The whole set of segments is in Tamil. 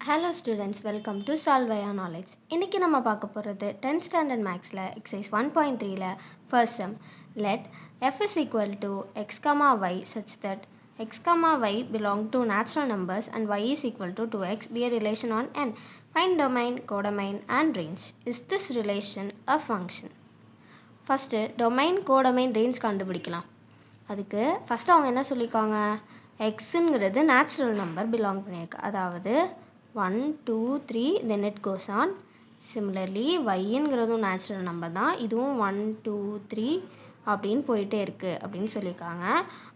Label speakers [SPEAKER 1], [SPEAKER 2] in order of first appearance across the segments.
[SPEAKER 1] Hello students, welcome to Solve Via Knowledge. இன்னைக்கு நம்ம பார்க்க போகிறது 10th standard mathsல exercise 1.3ல first sum. Let f is equal to x, y such that x, y belong to natural numbers and y is equal to 2x be a relation on n. Find domain, codomain and range. Is this relation a function? First domain codomain range கண்டுபிடிக்கலாம். அதுக்கு ஃபஸ்ட்டு அவங்க என்ன சொல்லியிருக்காங்க, எக்ஸுங்கிறது நேச்சுரல் நம்பர் பிலாங் பண்ணியிருக்கு. அதாவது 1 2 3 then it goes on. Similarly ஒய்ங்கிறதும் நேச்சுரல் நம்பர் தான், இதுவும் 1 2 3 அப்படின்னு போயிட்டே இருக்குது அப்படின்னு சொல்லியிருக்காங்க.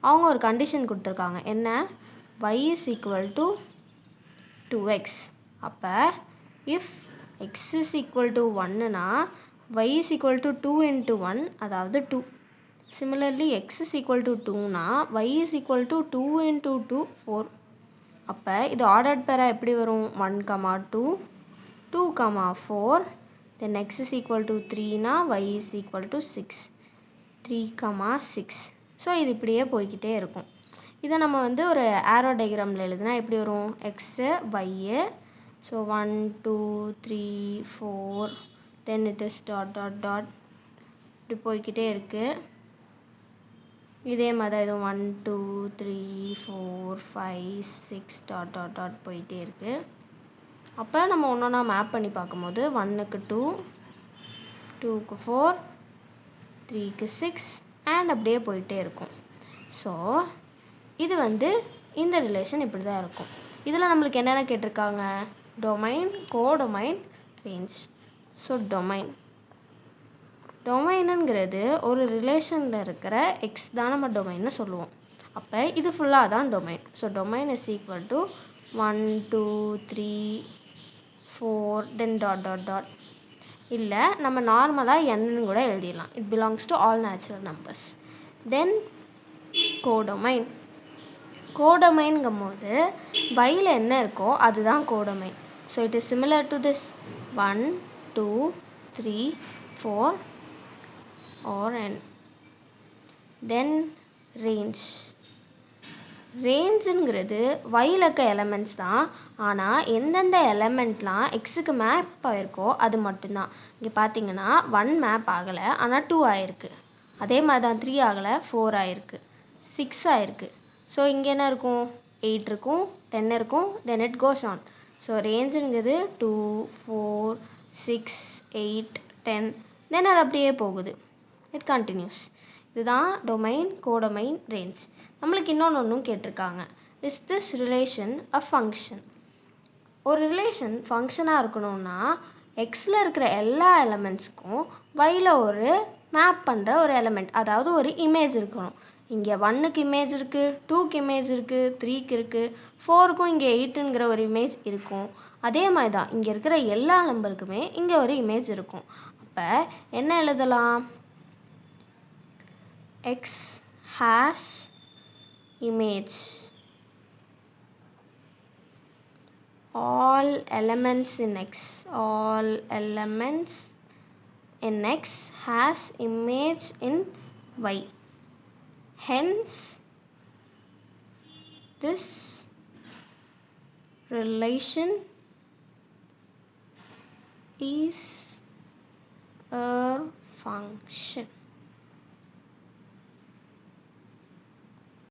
[SPEAKER 1] அவங்க ஒரு கண்டிஷன் கொடுத்துருக்காங்க, என்ன, y is equal to 2x. அப்போ if x is equal to 1னா y is equal to 2 into 1, அதாவது 2. Similarly x is equal to 2னா y is equal to 2 into 2 4. அப்போ இது ஆர்டர்ட் பேராக எப்படி வரும், 1, 2 2, 4 then x is equal to 3னா y is equal to 6 3, 6. So இது இப்படியே போய்கிட்டே இருக்கும். இதை நம்ம ஒரு ஆரோ டயக்ராமில் எழுதுனா எப்படி வரும், x Y, so 1 2 3 4 then it is dot dot dot இப்படி போய்கிட்டே இருக்குது. இதே மாதிரி இது 1 2 3 4 5 6 டாட் டாட் டாட் போயிட்டே இருக்குது. அப்போ நம்ம ஒன்றா மேப் பண்ணி பார்க்கும்போது 1க்கு 2, 2க்கு 4, 3க்கு 6 அண்ட் அப்படியே போயிட்டே இருக்கும். ஸோ இது இந்த ரிலேஷன் இப்படி தான் இருக்கும். இதில் நம்மளுக்கு என்னென்ன கேட்டிருக்காங்க, டொமைன், கோடொமைன், ரேஞ்ச். ஸோ டொமைனுங்கிறது ஒரு ரிலேஷனில் இருக்கிற எக்ஸ் தான் நம்ம டொமைன்னு சொல்லுவோம். அப்போ இது ஃபுல்லாக தான் domain. So domain is equal to 1 2 3 4 then dot dot dot. இல்லை நம்ம நார்மலாக என்னன்னு கூட எழுதிடலாம், it belongs to all natural numbers. Then codomain. கோடொமைன்ங்கும் போது வையில் என்ன இருக்கோ அதுதான் codomain. So it is similar to this 1 2 3 4 or n. Then range. ரேஞ்சுங்கிறது வையில் இருக்க எலமெண்ட்ஸ் தான், ஆனால் எந்தெந்த எலமெண்ட்லாம் எக்ஸுக்கு மேப் ஆகிருக்கோ அது மட்டும்தான். இங்கே பார்த்தீங்கன்னா 1 மேப் ஆகலை, ஆனால் 2 ஆகிருக்கு. அதே மாதிரி தான் 3 ஆகலை, 4 ஆகிருக்கு, 6 ஆகிருக்கு. ஸோ இங்கே என்ன இருக்கும், 8 இருக்கும், 10 இருக்கும், then it goes on. So ரேஞ்சுங்கிறது 2 4 6 8 10 தென் அது அப்படியே போகுது, இட் கண்டினியூஸ். இதுதான் டொமைன், கோடொமைன், ரேஞ்ச். நம்மளுக்கு இன்னொன்றும் கேட்டிருக்காங்க, is this relation a function. ஒரு ரிலேஷன் ஃபங்க்ஷனாக இருக்கணும்னா எக்ஸில் இருக்கிற எல்லா எலமெண்ட்ஸ்க்கும் வையில் ஒரு மேப் பண்ணுற ஒரு எலமெண்ட், அதாவது ஒரு இமேஜ் இருக்கணும். இங்கே 1க்கு இமேஜ் இருக்குது, 2க்கு இமேஜ் இருக்குது, 3க்கு இருக்குது, 4க்கும் இங்கே 8ங்கிற ஒரு இமேஜ் இருக்கும். அதே மாதிரி தான் இங்கே இருக்கிற எல்லா நம்பருக்குமே இங்கே ஒரு இமேஜ் இருக்கும். அப்போ என்ன எழுதலாம், x has image. All elements in x, all elements in x has image in y. Hence this relation is a function.